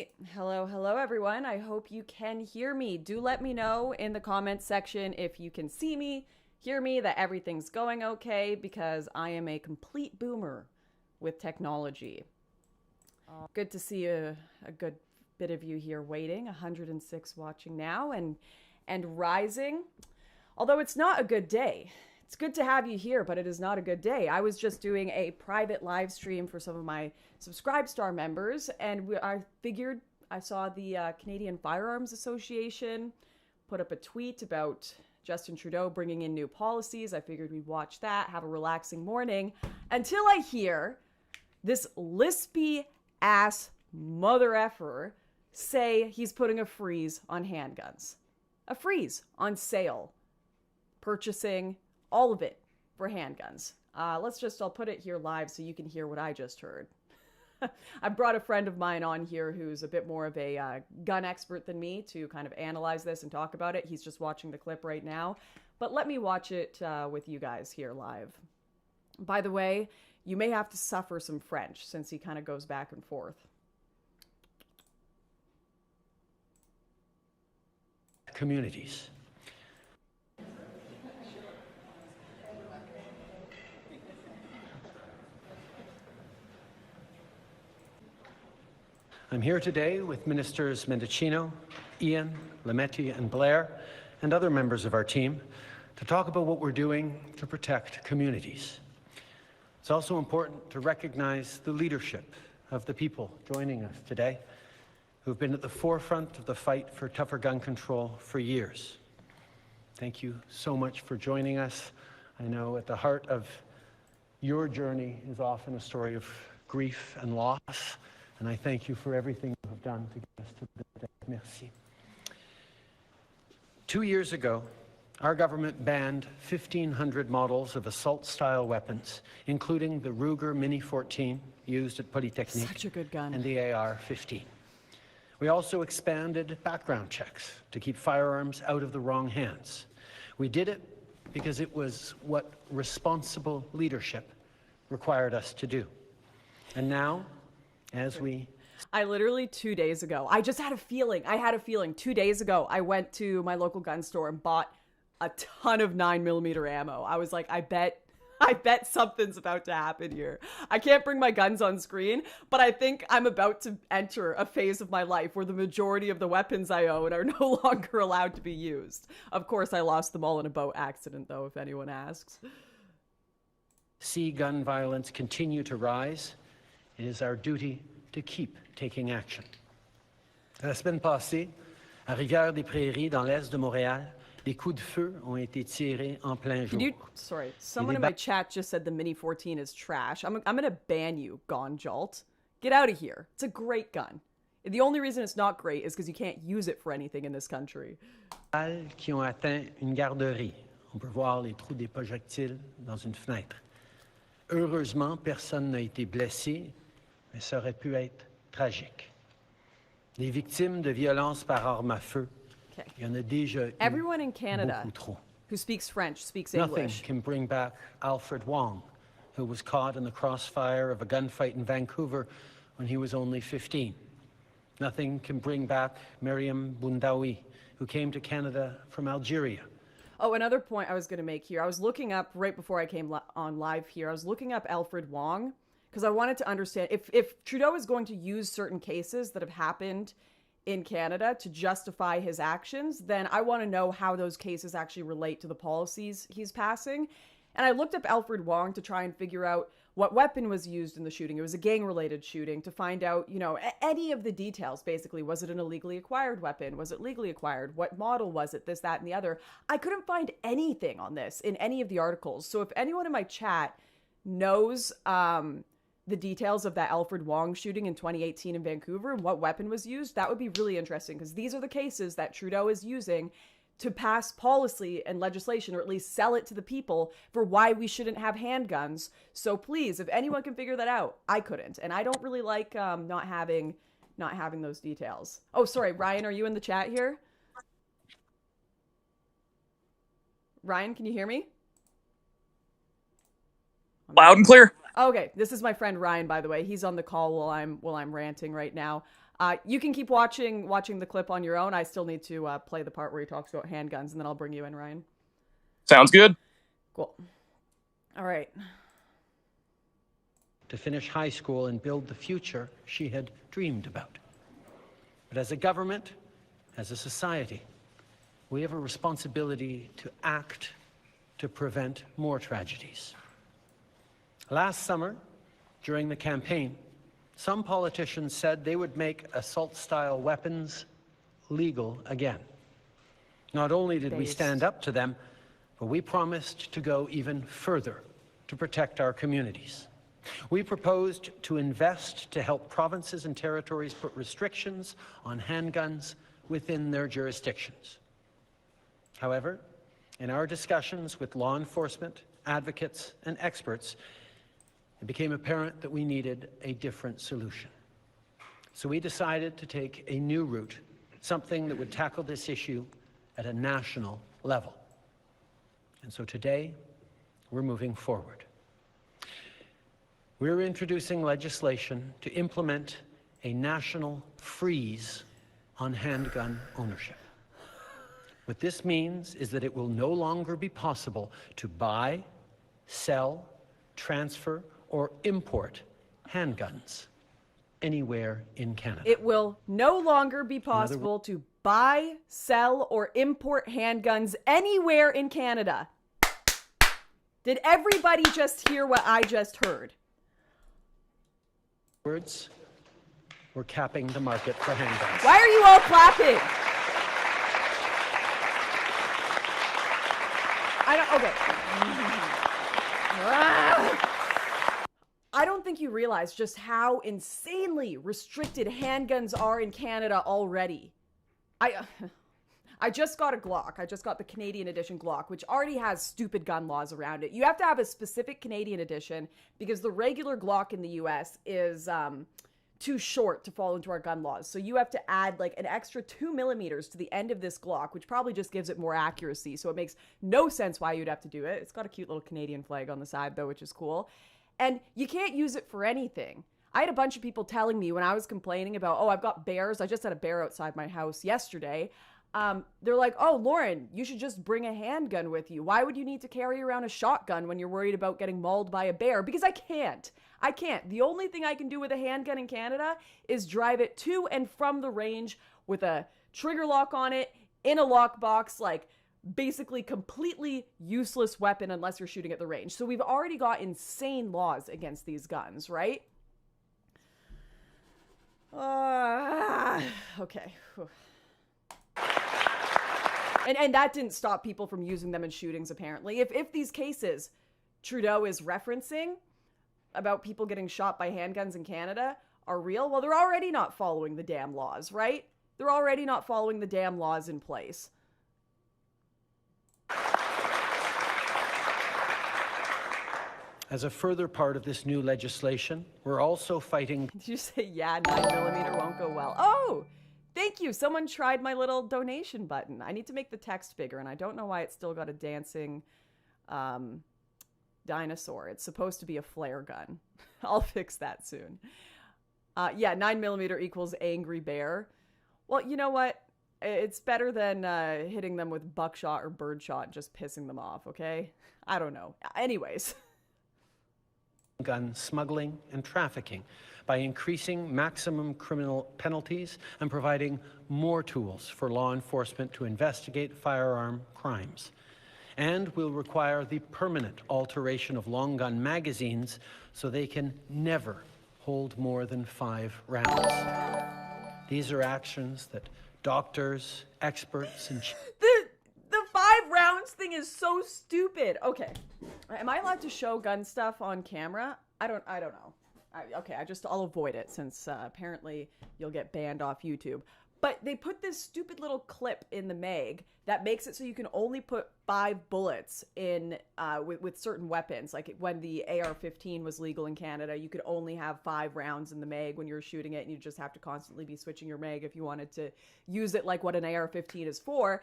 right. Hello, everyone. I hope you can hear me. Do let me know in the comments section if you can see me, hear me, that everything's going okay, because I am a complete boomer with technology. Good to see a good bit of you here waiting. 106 watching now and rising. Although it's not a good day. It's good to have you here, but it is not a good day. I was just doing a private live stream for some of my Subscribe Star members, and I saw the Canadian Firearms Association put up a tweet about Justin Trudeau bringing in new policies. I figured we'd watch that, have a relaxing morning, until I hear this lispy ass mother effer say he's putting a freeze on handguns. A freeze on sale, purchasing, all of it for handguns. I'll put it here live so you can hear what I just heard. I brought a friend of mine on here who's a bit more of a gun expert than me to kind of analyze this and talk about it. He's just watching the clip right now. But let me watch it with you guys here live. By the way, you may have to suffer some French since he kind of goes back and forth. Communities. I'm here today with Ministers Mendicino, Ian, Lametti, and Blair, and other members of our team to talk about what we're doing to protect communities. It's also important to recognize the leadership of the people joining us today who've been at the forefront of the fight for tougher gun control for years. Thank you so much for joining us. I know at the heart of your journey is often a story of grief and loss, and I thank you for everything you have done to get us to this day. Merci. 2 years ago, our government banned 1,500 models of assault-style weapons, including the Ruger Mini 14 used at Polytechnique. Such a good gun. And the AR-15. We also expanded background checks to keep firearms out of the wrong hands. We did it because it was what responsible leadership required us to do. And now, I literally 2 days ago, I just had a feeling. 2 days ago, I went to my local gun store and bought a ton of 9mm ammo. I was like, I bet something's about to happen here. I can't bring my guns on screen, but I think I'm about to enter a phase of my life where the majority of the weapons I own are no longer allowed to be used. Of course, I lost them all in a boat accident, though, if anyone asks. See gun violence continue to rise. It is our duty to keep taking action. La semaine passée, à Rivière-des-Prairies, dans l'est de Montréal, des coups de feu ont été tirés en plein jour. Someone in my chat just said the Mini 14 is trash. I'm gonna ban you, Gonjolt. Get out of here. It's a great gun. The only reason it's not great is because you can't use it for anything in this country. Qui ont atteint une garderie. On peut voir les trous des projectiles dans une fenêtre. Heureusement, personne n'a été blessé, mais ça aurait pu être tragique. Les victimes de violences par arme à feu, il y en a déjà eu Everyone in Canada beaucoup trop. who speaks French speaks Nothing English. can bring back Alfred Wong, who was caught in the crossfire of a gunfight in Vancouver when he was only 15. Nothing can bring back Miriam Boundaoui, who came to Canada from Algeria. Oh, another point I was going to make here. I was looking up, right before I came on live here, I was looking up Alfred Wong, because I wanted to understand, if Trudeau is going to use certain cases that have happened in Canada to justify his actions, then I want to know how those cases actually relate to the policies he's passing. And I looked up Alfred Wong to try and figure out what weapon was used in the shooting. It was a gang-related shooting, to find out, you know, any of the details, basically. Was it an illegally acquired weapon? Was it legally acquired? What model was it? This, that, and the other. I couldn't find anything on this in any of the articles. So if anyone in my chat knows the details of that Alfred Wong shooting in 2018 in Vancouver and what weapon was used, that would be really interesting, because these are the cases that Trudeau is using to pass policy and legislation, or at least sell it to the people for why we shouldn't have handguns. So please, if anyone can figure that out, I couldn't. And I don't really like not having those details. Oh, sorry, Ryan, are you in the chat here? Ryan, can you hear me? Loud and clear. Okay, this is my friend Ryan, by the way. He's on the call while I'm ranting right now. You can keep watching the clip on your own. I still need to play the part where he talks about handguns, and then I'll bring you in, Ryan. Sounds good. Cool. All right. To finish high school and build the future she had dreamed about. But as a government, as a society, we have a responsibility to act to prevent more tragedies. Last summer, during the campaign, some politicians said they would make assault-style weapons legal again. Not only did we stand up to them, but we promised to go even further to protect our communities. We proposed to invest to help provinces and territories put restrictions on handguns within their jurisdictions. However, in our discussions with law enforcement, advocates, and experts, it became apparent that we needed a different solution. So we decided to take a new route, something that would tackle this issue at a national level. And so today, we're moving forward. We're introducing legislation to implement a national freeze on handgun ownership. What this means is that it will no longer be possible to buy, sell, transfer, or import handguns anywhere in Canada. It will no longer be possible to buy, sell, or import handguns anywhere in Canada. Did everybody just hear what I just heard? Words, we're capping the market for handguns. Why are you all clapping? I don't think you realize just how insanely restricted handguns are in Canada already. I just got a Glock. I just got the Canadian edition Glock, which already has stupid gun laws around it. You have to have a specific Canadian edition because the regular Glock in the US is too short to fall into our gun laws. So you have to add like an extra 2 millimeters to the end of this Glock, which probably just gives it more accuracy. So it makes no sense why you'd have to do it. It's got a cute little Canadian flag on the side though, which is cool. And you can't use it for anything. I had a bunch of people telling me when I was complaining about, oh, I've got bears. I just had a bear outside my house yesterday. They're like, oh, Lauren, you should just bring a handgun with you. Why would you need to carry around a shotgun when you're worried about getting mauled by a bear? Because I can't. The only thing I can do with a handgun in Canada is drive it to and from the range with a trigger lock on it in a lockbox, like basically completely useless weapon unless you're shooting at the range. So we've already got insane laws against these guns, right? Okay. And that didn't stop people from using them in shootings, apparently. If these cases Trudeau is referencing about people getting shot by handguns in Canada are real, well, they're already not following the damn laws, right? They're already not following the damn laws in place. As a further part of this new legislation, we're also fighting... Did you say, yeah, 9mm won't go well? Oh! Thank you. Someone tried my little donation button. I need to make the text bigger, and I don't know why it's still got a dancing dinosaur. It's supposed to be a flare gun. I'll fix that soon. Yeah, 9mm equals angry bear. Well, you know what? It's better than hitting them with buckshot or birdshot and just pissing them off, okay? I don't know. Anyways. Gun smuggling and trafficking by increasing maximum criminal penalties and providing more tools for law enforcement to investigate firearm crimes. And will require the permanent alteration of long gun magazines so they can never hold more than 5 rounds. These are actions that doctors, experts, and... The 5 rounds thing is so stupid. Okay. Am I allowed to show gun stuff on camera? I don't know. I'll avoid it since apparently you'll get banned off YouTube. But they put this stupid little clip in the mag that makes it so you can only put 5 bullets in with certain weapons. Like when the AR-15 was legal in Canada, you could only have 5 rounds in the mag when you're shooting it, and you just have to constantly be switching your mag if you wanted to use it like what an AR-15 is for.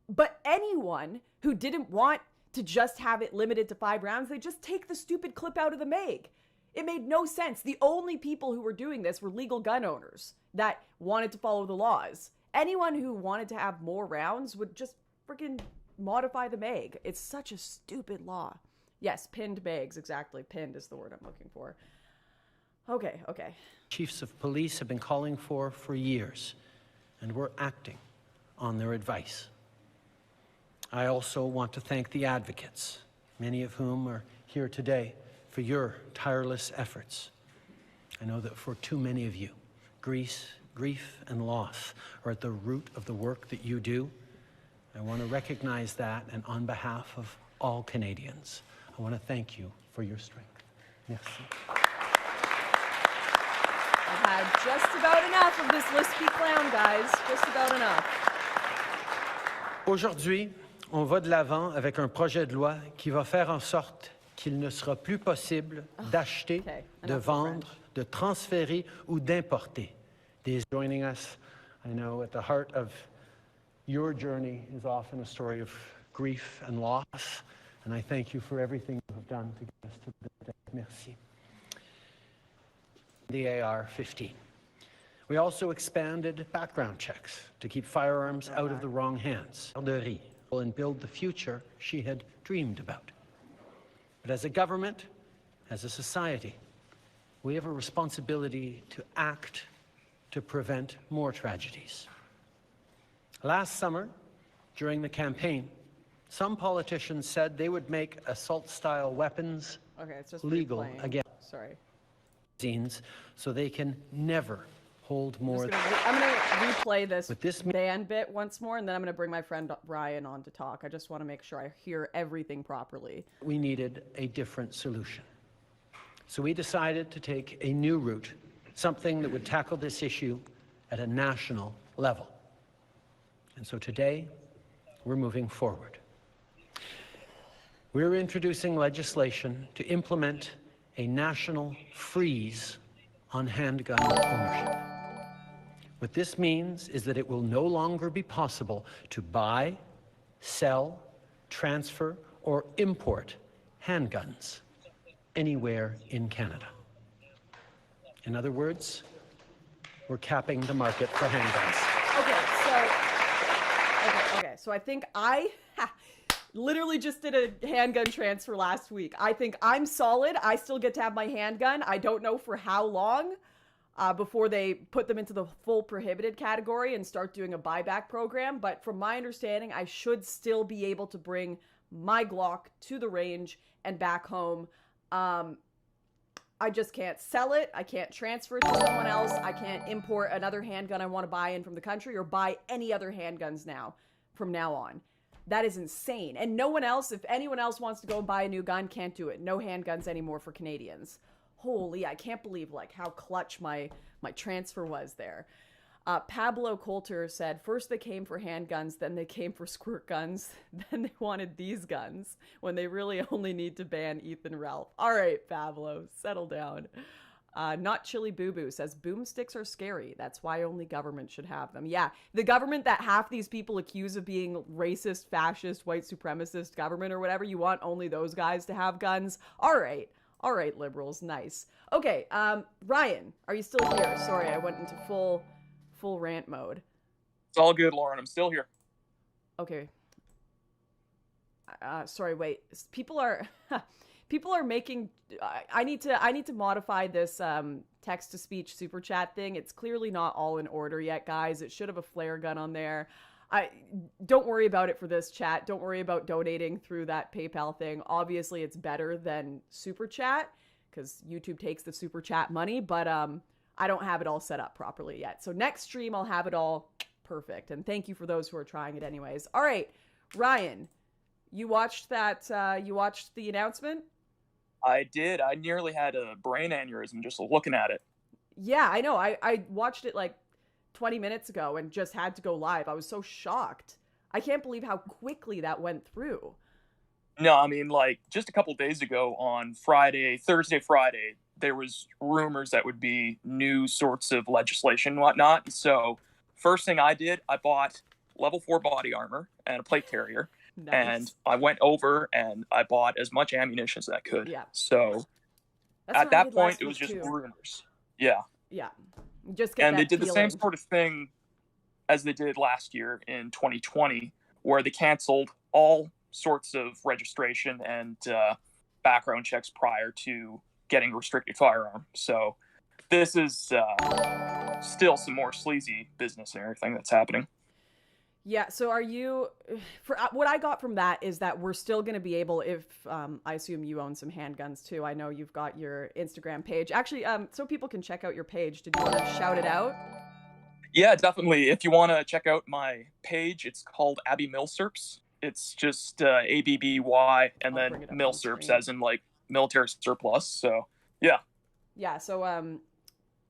But anyone who didn't want to just have it limited to 5 rounds, they just take the stupid clip out of the mag. It made no sense. The only people who were doing this were legal gun owners that wanted to follow the laws. Anyone who wanted to have more rounds would just freaking modify the mag. It's such a stupid law. Yes, pinned mags, exactly. Pinned is the word I'm looking for. Okay. Chiefs of police have been calling for years, and we're acting on their advice. I also want to thank the advocates, many of whom are here today, for your tireless efforts. I know that for too many of you, grief and loss are at the root of the work that you do. I want to recognize that, and on behalf of all Canadians, I want to thank you for your strength. Merci. I've had just about enough of this lispy clown, guys. Just about enough. Aujourd'hui, on va de l'avant avec un projet de loi qui va faire en sorte qu'il ne sera plus possible d'acheter, de vendre, de transférer ou d'importer. Joining us, I know at the heart of your journey is often a story of grief and loss, and I thank you for everything you have done to get us to this day. Merci. The AR-15. We also expanded background checks to keep firearms out of the wrong hands. And build the future she had dreamed about. But as a government, as a society, we have a responsibility to act to prevent more tragedies. Last summer, during the campaign, some politicians said they would make assault-style weapons legal again. Sorry. So they can never hold more. I'm going to replay this band bit once more, and then I'm going to bring my friend Ryan on to talk. I just want to make sure I hear everything properly. We needed a different solution. So we decided to take a new route, something that would tackle this issue at a national level. And so today, we're moving forward. We're introducing legislation to implement a national freeze on handgun ownership. What this means is that it will no longer be possible to buy, sell, transfer, or import handguns anywhere in Canada. In other words, we're capping the market for handguns. Okay, so I think I literally just did a handgun transfer last week. I think I'm solid. I still get to have my handgun. I don't know for how long before they put them into the full prohibited category and start doing a buyback program. But from my understanding, I should still be able to bring my Glock to the range and back home. I just can't sell it. I can't transfer it to someone else. I can't import another handgun I want to buy in from the country or buy any other handguns from now on. That is insane. And no one else, if anyone else wants to go and buy a new gun, can't do it. No handguns anymore for Canadians. Holy, I can't believe how clutch my transfer was there. Pablo Coulter said, first they came for handguns, then they came for squirt guns, then they wanted these guns when they really only need to ban Ethan Ralph. All right, Pablo, settle down. Not Chili Boo Boo says, boomsticks are scary. That's why only government should have them. Yeah, the government that half these people accuse of being racist, fascist, white supremacist government or whatever, you want only those guys to have guns? All right, liberals, nice. Okay, Ryan, are you still here? Sorry, I went into full rant mode. It's all good, Lauren. I'm still here. Okay. Sorry, wait. People are making. I need to modify this text to speech super chat thing. It's clearly not all in order yet, guys. It should have a flare gun on there. Don't worry about it for this chat. Don't worry about donating through that PayPal thing. Obviously, it's better than super chat because YouTube takes the super chat money, but I don't have it all set up properly yet. So next stream, I'll have it all perfect. And thank you for those who are trying it anyways. All right, Ryan, you watched that? You watched the announcement? I did. I nearly had a brain aneurysm just looking at it. Yeah, I know. I watched it like 20 minutes ago and just had to go live. I was so shocked. I can't believe how quickly that went through. No, I mean, like, just a couple days ago on Thursday, Friday, there was rumors that would be new sorts of legislation and whatnot. So first thing I did, I bought level 4 body armor and a plate carrier. Nice. And I went over and I bought as much ammunition as I could. Yeah. So That's at what I that did point, last it was week, just too. rumors. Yeah. Yeah. Just get And that they did the same feeling. sort of thing as they did last year in 2020, where they canceled all sorts of registration and background checks prior to getting a restricted firearm. So this is still some more sleazy business and everything that's happening. Yeah, so are you, for what I got from that is that we're still going to be able, if I assume you own some handguns too. I know you've got your Instagram page. Actually, so people can check out your page. Did you want to shout it out? Yeah, definitely. If you want to check out my page, it's called Abby Milsurps. It's just ABBY and I'll then bring it up on Milsurps screen. as in like military surplus. So yeah. Yeah, so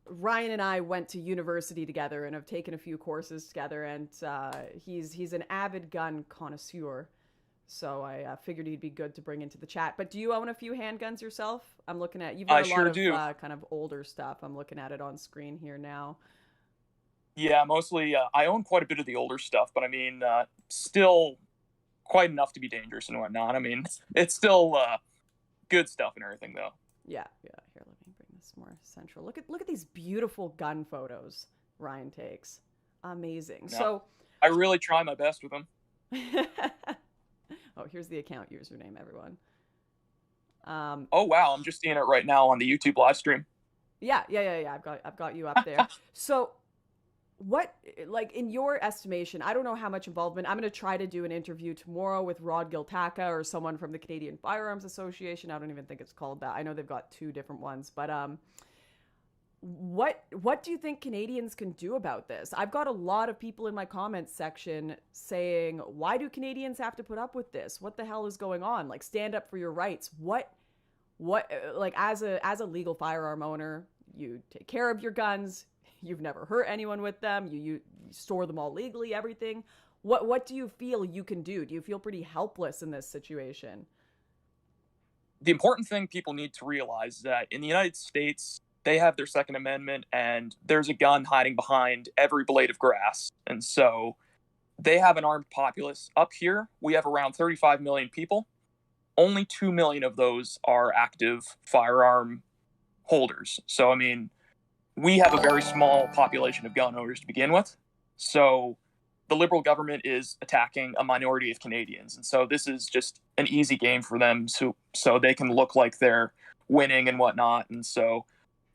Ryan and I went to university together and have taken a few courses together, and he's an avid gun connoisseur. So I figured he'd be good to bring into the chat. But do you own a few handguns yourself? I'm looking at, you've got a lot of kind of older stuff. I'm looking at it on screen here now. Yeah, mostly I own quite a bit of the older stuff, but I mean, still quite enough to be dangerous and whatnot. I mean, it's still good stuff and everything, though. Yeah. Here, let me bring this more central. Look at these beautiful gun photos Ryan takes. Amazing. Yeah. So I really try my best with them. Oh, here's the account username, everyone. Oh wow, I'm just seeing it right now on the YouTube live stream. Yeah. I've got you up there. So what, like, in your estimation, I don't know how much involvement, I'm going to try to do an interview tomorrow with Rod Giltaca or someone from the Canadian Firearms Association. I don't even think it's called that. I know they've got two different ones, but what do you think Canadians can do about this? I've got a lot of people in my comments section saying, why do Canadians have to put up with this? What the hell is going on? Like, stand up for your rights. What like, as a legal firearm owner, you take care of your guns. You've never hurt anyone with them. You store them all legally, everything. What do you feel you can do? Do you feel pretty helpless in this situation? The important thing people need to realize is that in the United States, they have their Second Amendment, and there's a gun hiding behind every blade of grass. And so they have an armed populace. Up here, we have around 35 million people. Only 2 million of those are active firearm holders. So, I mean, we have a very small population of gun owners to begin with. So the Liberal government is attacking a minority of Canadians. And so this is just an easy game for them so they can look like they're winning and whatnot. And so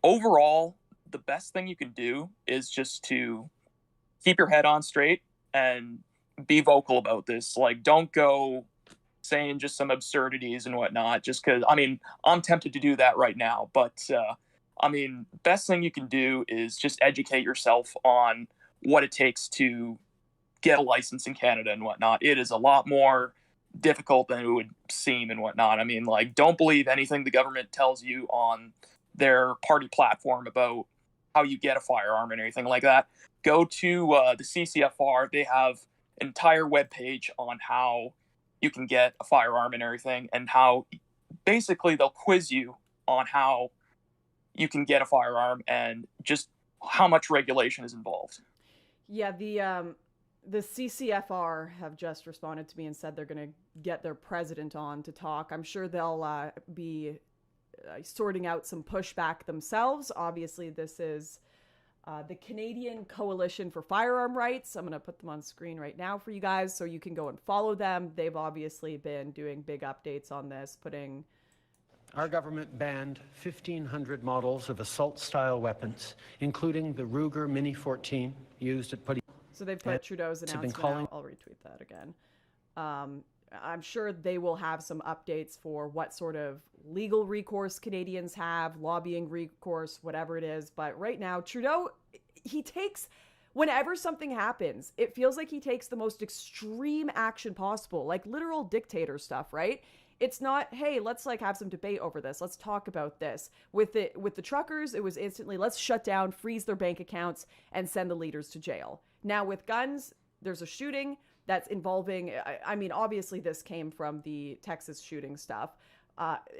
overall, the best thing you can do is just to keep your head on straight and be vocal about this. Like, don't go saying just some absurdities and whatnot, just because, I mean, I'm tempted to do that right now, but I mean, best thing you can do is just educate yourself on what it takes to get a license in Canada and whatnot. It is a lot more difficult than it would seem and whatnot. I mean, like, don't believe anything the government tells you on their party platform about how you get a firearm and anything like that. Go to the CCFR. They have an entire webpage on how you can get a firearm and everything, and how basically they'll quiz you on how you can get a firearm and just how much regulation is involved. Yeah, the CCFR have just responded to me and said they're going to get their president on to talk. I'm sure they'll be sorting out some pushback themselves. Obviously, this is the Canadian Coalition for Firearm Rights. I'm going to put them on screen right now for you guys so you can go and follow them. They've obviously been doing big updates on this, putting... Our government banned 1,500 models of assault-style weapons, including the Ruger Mini 14 used at putting... So they've put Trudeau's announcement out. I'll retweet that again. I'm sure they will have some updates for what sort of legal recourse Canadians have, lobbying recourse, whatever it is. But right now, Trudeau, he takes... Whenever something happens, it feels like he takes the most extreme action possible, like literal dictator stuff, right? It's not, hey, let's like have some debate over this. Let's talk about this. With the truckers, it was instantly, let's shut down, freeze their bank accounts, and send the leaders to jail. Now with guns, there's a shooting that's involving, I mean, obviously this came from the Texas shooting stuff.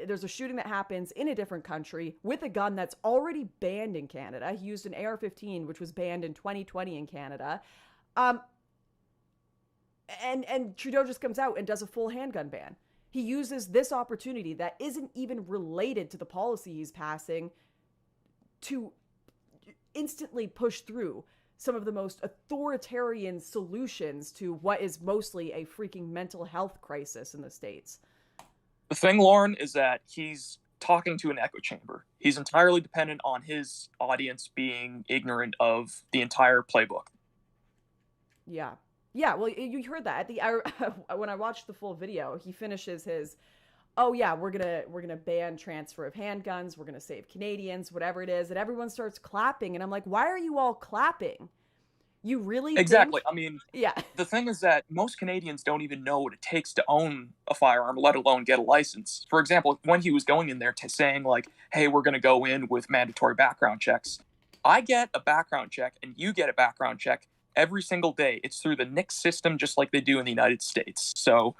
There's a shooting that happens in a different country with a gun that's already banned in Canada. He used an AR-15, which was banned in 2020 in Canada. And Trudeau just comes out and does a full handgun ban. He uses this opportunity that isn't even related to the policy he's passing to instantly push through some of the most authoritarian solutions to what is mostly a freaking mental health crisis in the States. The thing, Lauren, is that he's talking to an echo chamber. He's entirely dependent on his audience being ignorant of the entire playbook. Yeah. Yeah, well, you heard that. When I watched the full video, he finishes his, oh yeah, we're gonna ban transfer of handguns, we're gonna save Canadians, whatever it is, and everyone starts clapping, and I'm like, why are you all clapping? You really Exactly. think? I mean, yeah. The thing is that most Canadians don't even know what it takes to own a firearm, let alone get a license. For example, when he was going in there saying like, hey, we're going to go in with mandatory background checks, I get a background check and you get a background check every single day. It's through the NICS system, just like they do in the United States. So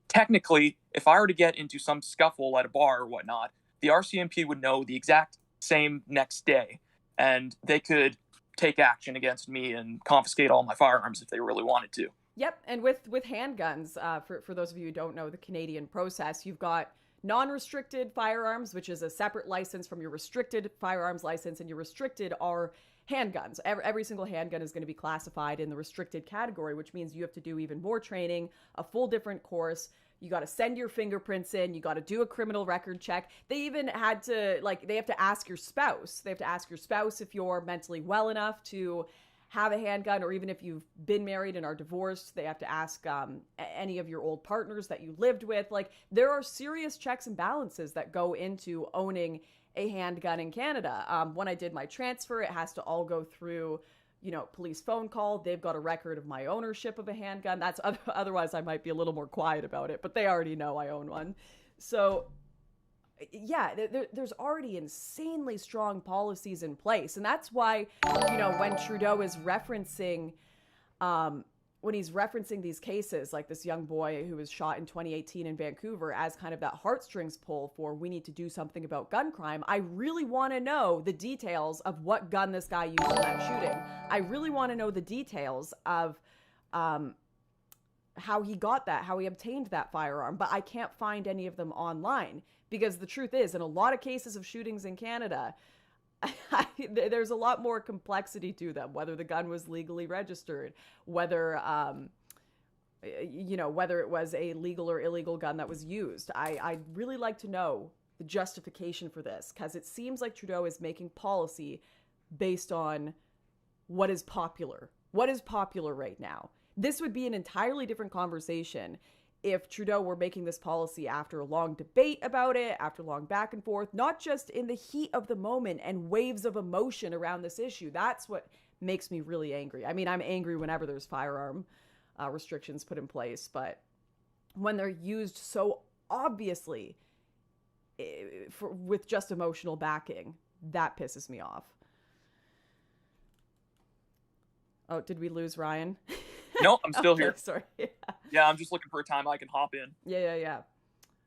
technically, if I were to get into some scuffle at a bar or whatnot, the RCMP would know the exact same next day, and they could take action against me and confiscate all my firearms if they really wanted to. Yep, and with handguns, for those of you who don't know the Canadian process, you've got non-restricted firearms, which is a separate license from your restricted firearms license, and your restricted are handguns. Every single handgun is going to be classified in the restricted category, which means you have to do even more training, a full different course. You got to send your fingerprints in. You got to do a criminal record check. They even had to, they have to ask your spouse. They have to ask your spouse if you're mentally well enough to have a handgun, or even if you've been married and are divorced, they have to ask any of your old partners that you lived with. There are serious checks and balances that go into owning a handgun in Canada. When I did my transfer, it has to all go through police phone call. They've got a record of my ownership of a handgun. That's otherwise I might be a little more quiet about it, but they already know I own one. So yeah, there's already insanely strong policies in place. And that's why, when Trudeau is referencing, when he's referencing these cases, like this young boy who was shot in 2018 in Vancouver, as kind of that heartstrings pull for we need to do something about gun crime, I really want to know the details of what gun this guy used in that shooting. I really want to know the details of how he got that, how he obtained that firearm, but I can't find any of them online. Because the truth is, in a lot of cases of shootings in Canada, there's a lot more complexity to them, whether the gun was legally registered, whether whether it was a legal or illegal gun that was used. I'd really like to know the justification for this, because it seems like Trudeau is making policy based on what is popular. What is popular right now? This would be an entirely different conversation if Trudeau were making this policy after a long debate about it, after long back and forth, not just in the heat of the moment and waves of emotion around this issue. That's what makes me really angry. I mean, I'm angry whenever there's firearm restrictions put in place, but when they're used so obviously with just emotional backing, that pisses me off. Oh, did we lose Ryan? No, I'm still here. Sorry. Yeah, I'm just looking for a time I can hop in. Yeah.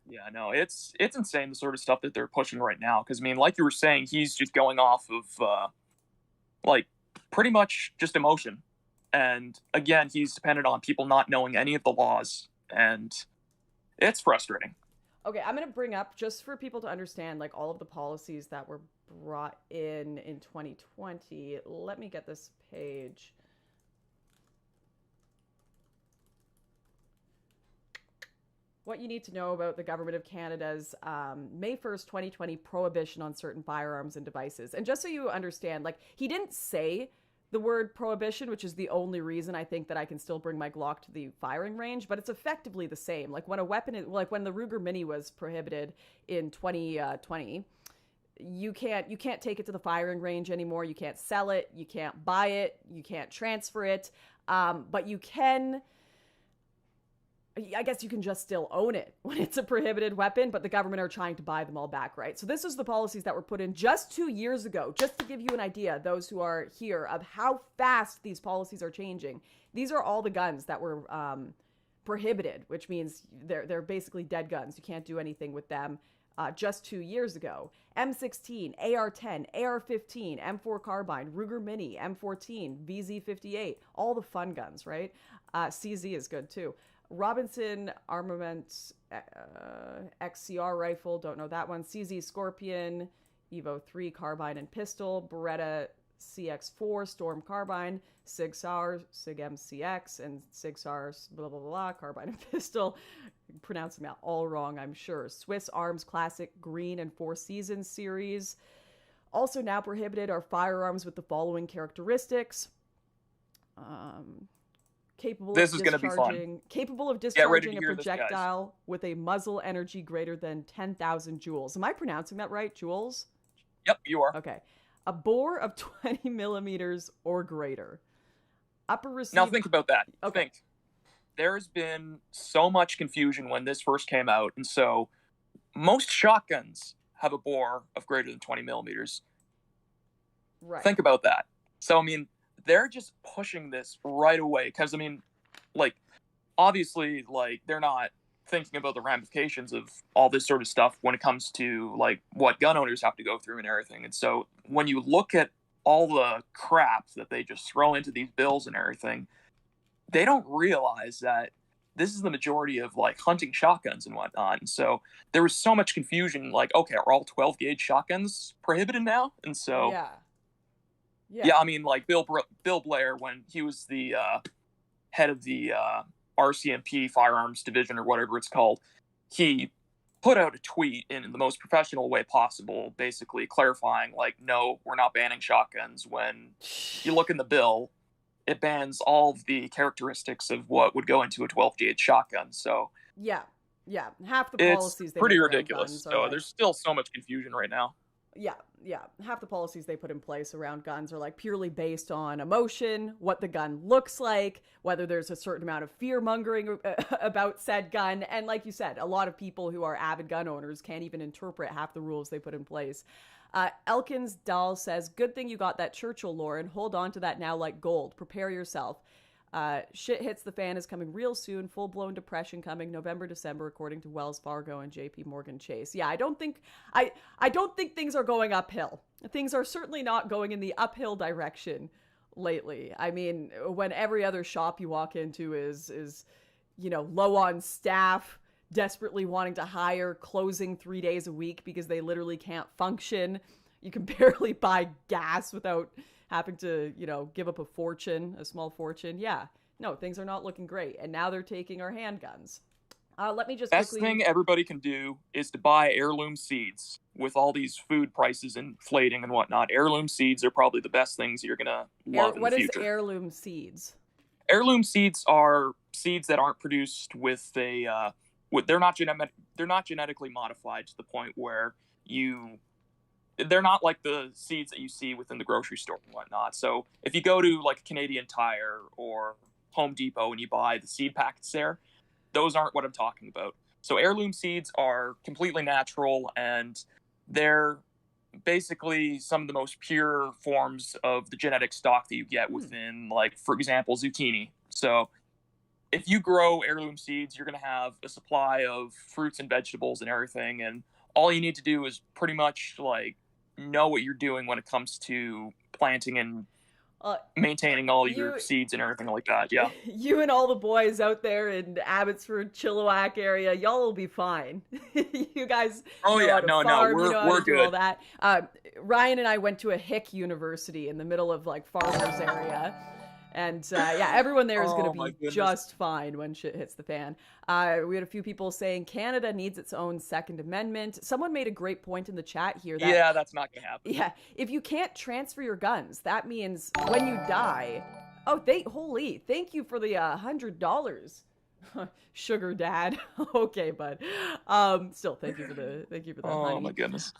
Yeah, no, it's insane, the sort of stuff that they're pushing right now. Because, I mean, like you were saying, he's just going off of, pretty much just emotion. And, again, he's dependent on people not knowing any of the laws. And it's frustrating. Okay, I'm going to bring up, just for people to understand, all of the policies that were brought in 2020. Let me get this page. What you need to know about the Government of Canada's May 1st, 2020 prohibition on certain firearms and devices. And just so you understand, he didn't say the word prohibition, which is the only reason I think that I can still bring my Glock to the firing range, but it's effectively the same. When a weapon is, when the Ruger Mini was prohibited in 2020, you can't take it to the firing range anymore. You can't sell it. You can't buy it. You can't transfer it. But you can, I guess you can just still own it when it's a prohibited weapon, but the government are trying to buy them all back, right? So this is the policies that were put in just 2 years ago, just to give you an idea, those who are here, of how fast these policies are changing. These are all the guns that were prohibited, which means they're basically dead guns. You can't do anything with them. just 2 years ago. M16, AR-10, AR-15, M4 carbine, Ruger Mini, M14, VZ-58, all the fun guns, right? CZ is good too. Robinson Armaments XCR rifle, don't know that one. CZ Scorpion, Evo 3 carbine and pistol, Beretta CX4 Storm carbine, Sig Sauer, Sig MCX, and Sig Sauer blah blah blah carbine and pistol. Pronouncing that all wrong, I'm sure. Swiss Arms Classic Green and Four Seasons series. Also now prohibited are firearms with the following characteristics. Capable This of is gonna be fun. Capable of Get ready discharging to a hear this, guys. projectile with a muzzle energy greater than 10,000 joules. Am I pronouncing that right? Joules? Yep, you are. Okay. A bore of 20 millimeters or greater. Upper receiver. Now think about that. Okay. Think. There's been so much confusion when this first came out, and so most shotguns have a bore of greater than 20 millimeters. Right. Think about that. So, I mean, they're just pushing this right away because, I mean, like, obviously, like, they're not thinking about the ramifications of all this sort of stuff when it comes to, like, what gun owners have to go through and everything. And so when you look at all the crap that they just throw into these bills and everything, they don't realize that this is the majority of, like, hunting shotguns and whatnot. And so there was so much confusion, like, okay, are all 12 gauge shotguns prohibited now? And so yeah, I mean, like Bill Blair, when he was the head of the RCMP firearms division or whatever it's called, he put out a tweet in the most professional way possible, basically clarifying, like, no, we're not banning shotguns. When you look in the bill, it bans all of the characteristics of what would go into a 12 gauge shotgun. So yeah, half the policies it's they pretty make around ridiculous. guns are So like, there's still so much confusion right now. yeah, half the policies they put in place around guns are like purely based on emotion, what the gun looks like, whether there's a certain amount of fear mongering about said gun. And like you said, a lot of people who are avid gun owners can't even interpret half the rules they put in place. Elkins Dahl says, good thing you got that Churchill, Lauren. Hold on to that now like gold. Prepare yourself. Shit hits the fan is coming real soon. Full-blown depression coming November, December, according to Wells Fargo and JP Morgan Chase. Yeah, I don't think things are going uphill. Things are certainly not going in the uphill direction lately. I mean, when every other shop you walk into is low on staff, desperately wanting to hire, closing 3 days a week because they literally can't function. You can barely buy gas without having to, give up a small fortune. Yeah, no, things are not looking great. And now they're taking our handguns. Let me just Best thing everybody can do is to buy heirloom seeds. With all these food prices inflating and whatnot, heirloom seeds are probably the best things you're gonna love in the future. What is heirloom seeds? Heirloom seeds are seeds that aren't produced with a they're not genetically modified to the point where they're not like the seeds that you see within the grocery store and whatnot. So if you go to like Canadian Tire or Home Depot and you buy the seed packets there, those aren't what I'm talking about. So heirloom seeds are completely natural, and they're basically some of the most pure forms of the genetic stock that you get within, like, for example, zucchini. So if you grow heirloom seeds, you're going to have a supply of fruits and vegetables and everything, and all you need to do is pretty much, like, know what you're doing when it comes to planting and maintaining all your seeds and everything like that. Yeah. You and all the boys out there in Abbotsford, Chilliwack area, y'all will be fine. You guys we're good. All that. Ryan and I went to a Hick University in the middle of, like, farmers area. And everyone there is going to be just fine when shit hits the fan. We had a few people saying Canada needs its own Second Amendment. Someone made a great point in the chat here. That, that's not going to happen. Yeah, if you can't transfer your guns, that means when you die. Oh, thank you for the $100, sugar dad. Okay, bud. Still, thank you for the honey. Oh my goodness.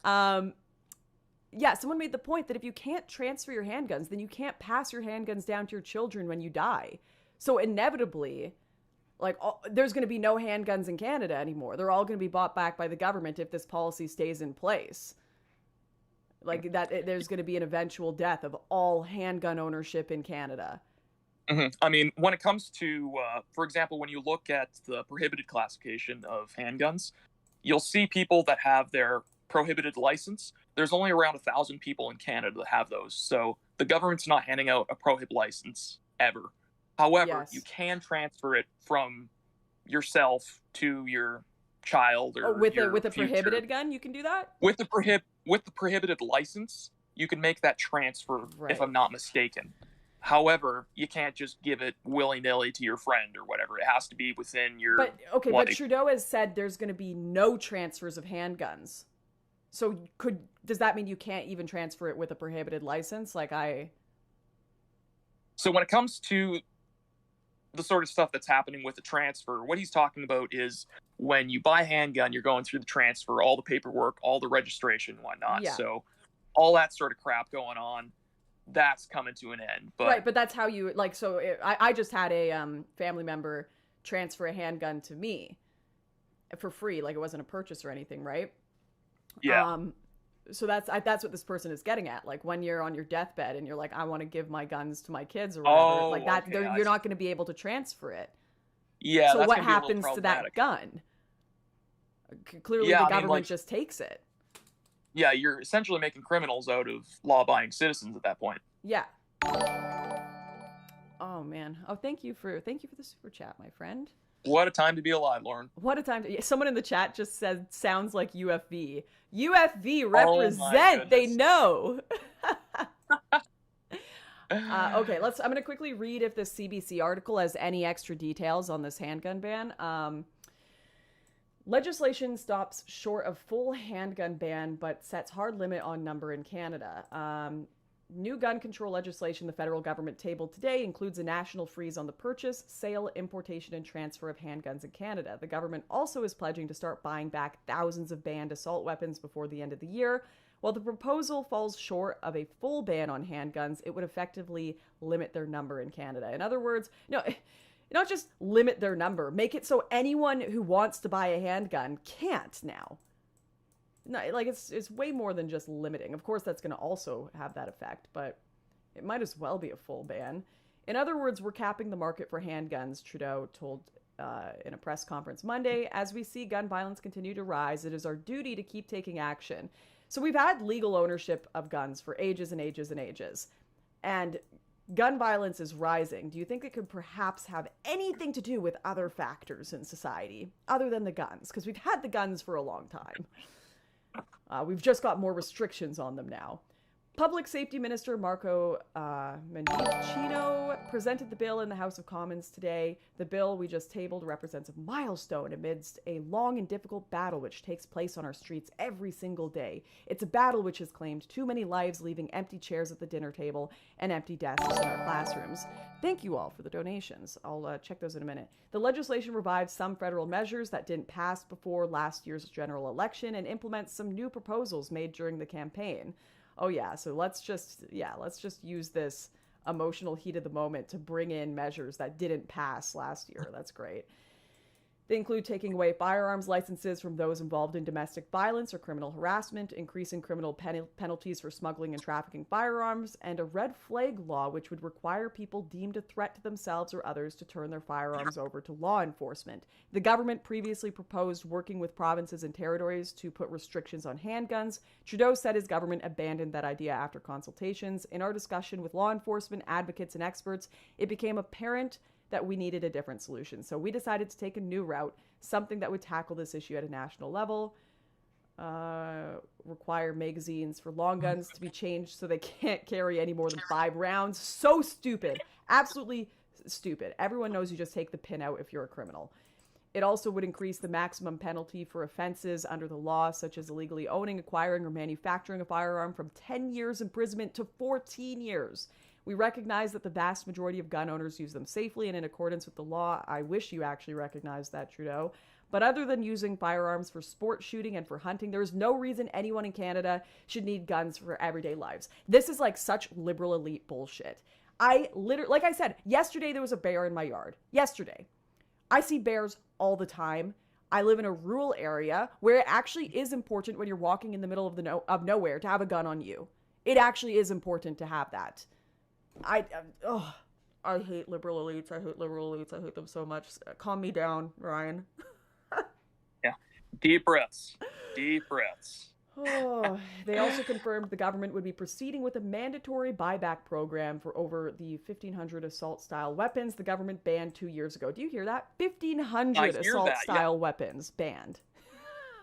Yeah, someone made the point that if you can't transfer your handguns, then you can't pass your handguns down to your children when you die. So inevitably, like, there's going to be no handguns in Canada anymore. They're all going to be bought back by the government if this policy stays in place. Like, there's going to be an eventual death of all handgun ownership in Canada. Mm-hmm. I mean, when it comes to, for example, when you look at the prohibited classification of handguns, you'll see people that have their prohibited license. There's only around 1,000 people in Canada that have those. So the government's not handing out a prohibit license ever. However, Yes. you can transfer it from yourself to your child or with your a future. prohibited gun, you can do that? With the prohibited license, you can make that transfer, Right. if I'm not mistaken. However, you can't just give it willy-nilly to your friend or whatever. It has to be within your... But Trudeau has said there's going to be no transfers of handguns. So does that mean you can't even transfer it with a prohibited license? So when it comes to the sort of stuff that's happening with the transfer, what he's talking about is when you buy a handgun, you're going through the transfer, all the paperwork, all the registration and whatnot. Yeah. So all that sort of crap going on, that's coming to an end. But right, but that's how you I just had a family member transfer a handgun to me for free, like it wasn't a purchase or anything, right? Yeah. So that's what this person is getting at. Like when you're on your deathbed and you're like, I want to give my guns to my kids or whatever, Okay, you're not going to be able to transfer it. Yeah. So that's what gonna be a little happens to that problematic. gun? Clearly, Yeah, the I mean, government just takes it. Yeah, you're essentially making criminals out of law-abiding citizens at that point. Yeah. Oh man. Oh, thank you for the super chat, my friend. What a time to be alive, Lauren. What a time to... Someone in the chat just said, sounds like UFV. UFV represent. They know. Okay, I'm going to quickly read if this CBC article has any extra details on this handgun ban. Legislation stops short of full handgun ban, but sets hard limit on number in Canada. New gun control legislation the federal government tabled today includes a national freeze on the purchase, sale, importation, and transfer of handguns in Canada. The government also is pledging to start buying back thousands of banned assault weapons before the end of the year. While the proposal falls short of a full ban on handguns, it would effectively limit their number in Canada. In other words, not just limit their number, make it so anyone who wants to buy a handgun can't now. No, it's way more than just limiting. Of course, that's going to also have that effect, but it might as well be a full ban. In other words, we're capping the market for handguns, Trudeau told in a press conference Monday. As we see gun violence continue to rise, it is our duty to keep taking action. So we've had legal ownership of guns for ages and ages and ages, and gun violence is rising. Do you think it could perhaps have anything to do with other factors in society other than the guns? Because we've had the guns for a long time. We've just got more restrictions on them now. Public Safety Minister Marco Mendicino presented the bill in the House of Commons today. The bill we just tabled represents a milestone amidst a long and difficult battle which takes place on our streets every single day. It's a battle which has claimed too many lives, leaving empty chairs at the dinner table and empty desks in our classrooms. Thank you all for the donations. I'll check those in a minute. The legislation revives some federal measures that didn't pass before last year's general election and implements some new proposals made during the campaign. Oh yeah, so let's just use this emotional heat of the moment to bring in measures that didn't pass last year. That's great. They include taking away firearms licenses from those involved in domestic violence or criminal harassment, increasing criminal penalties for smuggling and trafficking firearms, and a red flag law which would require people deemed a threat to themselves or others to turn their firearms over to law enforcement. The government previously proposed working with provinces and territories to put restrictions on handguns. Trudeau said his government abandoned that idea after consultations. In our discussion with law enforcement, advocates, and experts, it became apparent that we needed a different solution. So we decided to take a new route, something that would tackle this issue at a national level, require magazines for long guns to be changed so they can't carry any more than 5 rounds. So stupid. Absolutely stupid. Everyone knows you just take the pin out if you're a criminal. It also would increase the maximum penalty for offenses under the law, such as illegally owning, acquiring, or manufacturing a firearm from 10 years imprisonment to 14 years. We recognize that the vast majority of gun owners use them safely and in accordance with the law. I wish you actually recognized that, Trudeau. But other than using firearms for sport shooting and for hunting, there is no reason anyone in Canada should need guns for everyday lives. This is like such liberal elite bullshit. Like I said, yesterday there was a bear in my yard. Yesterday. I see bears all the time. I live in a rural area where it actually is important when you're walking in the middle of nowhere to have a gun on you. It actually is important to have that. I hate liberal elites. I hate liberal elites. I hate them so much. Calm me down, Ryan. Yeah. Deep breaths. Deep breaths. Oh, they also confirmed the government would be proceeding with a mandatory buyback program for over the 1,500 assault-style weapons the government banned 2 years ago. Do you hear that? 1,500 assault-style weapons banned.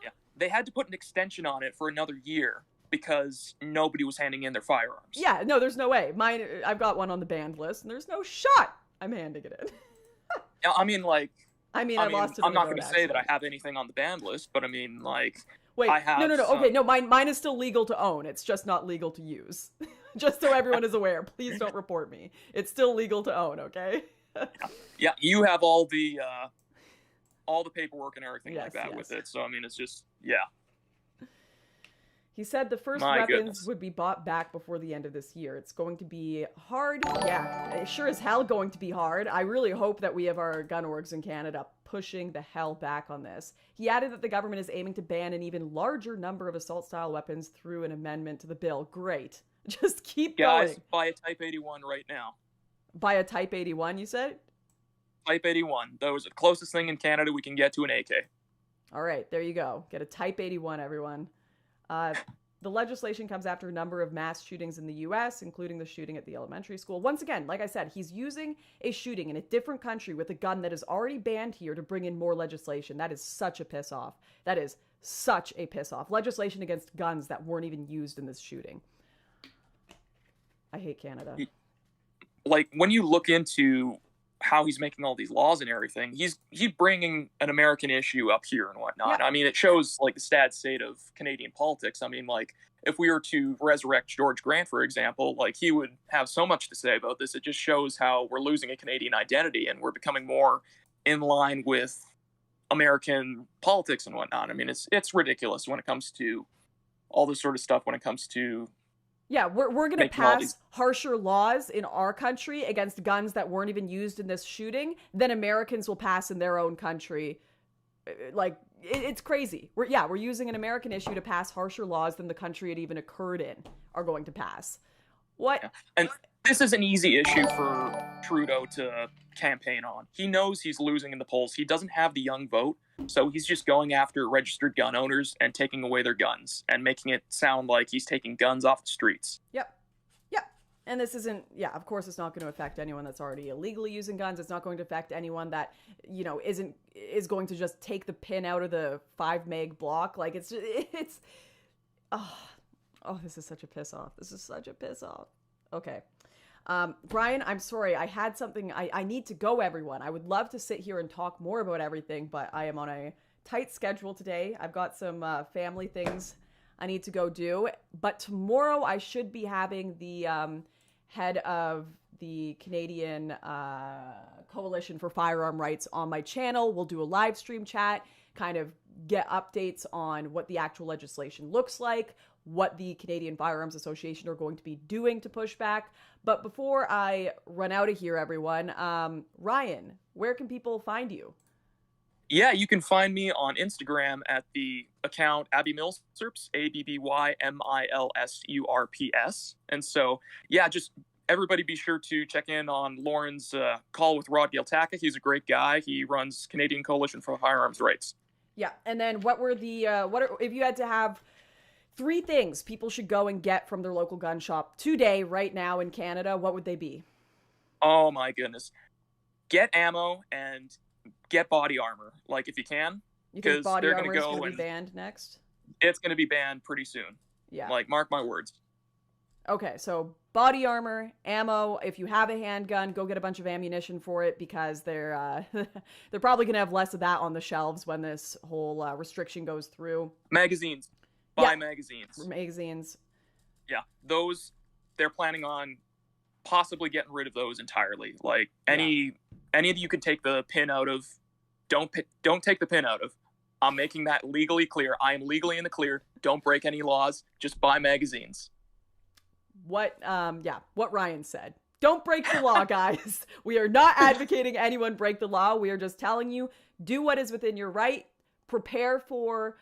Yeah, they had to put an extension on it for another year because nobody was handing in their firearms. Yeah, no, there's no way. Mine, I've got one on the banned list, and there's no shot I'm handing it in. I lost it. I'm not going to say that I have anything on the banned list, but I mean, like... Wait, no. Okay, no, mine is still legal to own. It's just not legal to use. Just so everyone is aware, please don't report me. It's still legal to own, okay? Yeah, you have all the paperwork and everything like that with it. So, I mean, it's just, yeah. He said the first weapons would be bought back before the end of this year. It's going to be hard. Yeah, it's sure as hell going to be hard. I really hope that we have our gun orgs in Canada pushing the hell back on this. He added that the government is aiming to ban an even larger number of assault-style weapons through an amendment to the bill. Great. Just keep going. Guys, buy a Type 81 right now. Buy a Type 81, you said? Type 81. That was the closest thing in Canada we can get to an AK. All right, there you go. Get a Type 81, everyone. The legislation comes after a number of mass shootings in the U.S., including the shooting at the elementary school. Once again, like I said, he's using a shooting in a different country with a gun that is already banned here to bring in more legislation. That is such a piss off. That is such a piss off. Legislation against guns that weren't even used in this shooting. I hate Canada. Like, when you look into how he's making all these laws and everything, he's bringing an American issue up here and whatnot. Yeah. I mean, it shows like the sad state of Canadian politics. I mean, like, if we were to resurrect George Grant, for example, like, he would have so much to say about this. It just shows how we're losing a Canadian identity and we're becoming more in line with American politics and whatnot. I mean, it's ridiculous when it comes to all this sort of stuff, when it comes to... Yeah, we're going to pass harsher laws in our country against guns that weren't even used in this shooting than Americans will pass in their own country. Like, it's crazy. We're using an American issue to pass harsher laws than the country it even occurred in are going to pass. What? Yeah. And this is an easy issue for Trudeau to campaign on. He knows he's losing in the polls. He doesn't have the young vote, so he's just going after registered gun owners and taking away their guns and making it sound like he's taking guns off the streets. Yep. And this isn't, of course it's not going to affect anyone that's already illegally using guns. It's not going to affect anyone that, is going to just take the pin out of the 5 meg block. Like, this is such a piss off. This is such a piss off. Okay. Brian, I'm sorry. I had something. I need to go, everyone. I would love to sit here and talk more about everything, but I am on a tight schedule today. I've got some family things I need to go do. But tomorrow I should be having the head of the Canadian Coalition for Firearm Rights on my channel. We'll do a live stream chat, kind of get updates on what the actual legislation looks like, what the Canadian Firearms Association are going to be doing to push back. But before I run out of here, everyone, Ryan, where can people find you? Yeah, you can find me on Instagram at the account Abby Millsurps, ABBYMILSURPS. And so, yeah, just everybody be sure to check in on Lauren's call with Rod Galtaka. He's a great guy. He runs Canadian Coalition for Firearms Rights. Yeah, and then what were the, if you had to have 3 things people should go and get from their local gun shop today, right now in Canada, what would they be? Oh my goodness. Get ammo and get body armor, like, if you can. You think body armor is going to be banned next? It's going to be banned pretty soon. Yeah. Like, mark my words. Okay, so body armor, ammo. If you have a handgun, go get a bunch of ammunition for it, because they're probably going to have less of that on the shelves when this whole restriction goes through. Magazines. Buy magazines. Magazines. Yeah, those, they're planning on possibly getting rid of those entirely. Like, any that you can take the pin out of, don't take the pin out of. I'm making that legally clear. I am legally in the clear. Don't break any laws. Just buy magazines. What Ryan said. Don't break the law, guys. We are not advocating anyone break the law. We are just telling you, do what is within your right. Prepare for,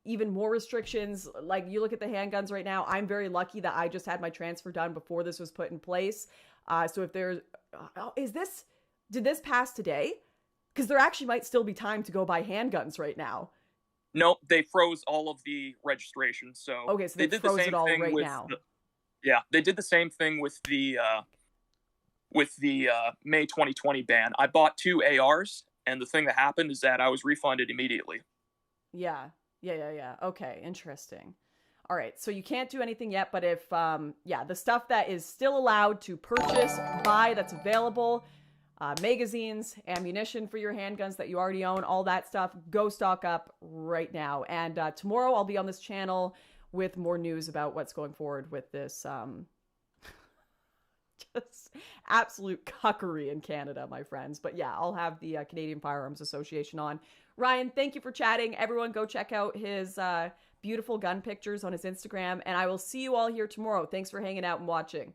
even more restrictions. Like, you look at the handguns right now. I'm very lucky that I just had my transfer done before this was put in place. So if there's, did this pass today? Because there actually might still be time to go buy handguns right now. Nope, they froze all of the registration. So okay, so they did froze the same it all thing right with now. they did the same thing with the May 2020 ban. I bought 2 ARs, and the thing that happened is that I was refunded immediately. Yeah. Okay, interesting. All right, so you can't do anything yet, but if, the stuff that is still allowed to purchase, buy, that's available, magazines, ammunition for your handguns that you already own, all that stuff, go stock up right now. And tomorrow I'll be on this channel with more news about what's going forward with this just absolute cuckery in Canada, my friends. But yeah, I'll have the Canadian Firearms Association on. Ryan, thank you for chatting. Everyone go check out his beautiful gun pictures on his Instagram, and I will see you all here tomorrow. Thanks for hanging out and watching.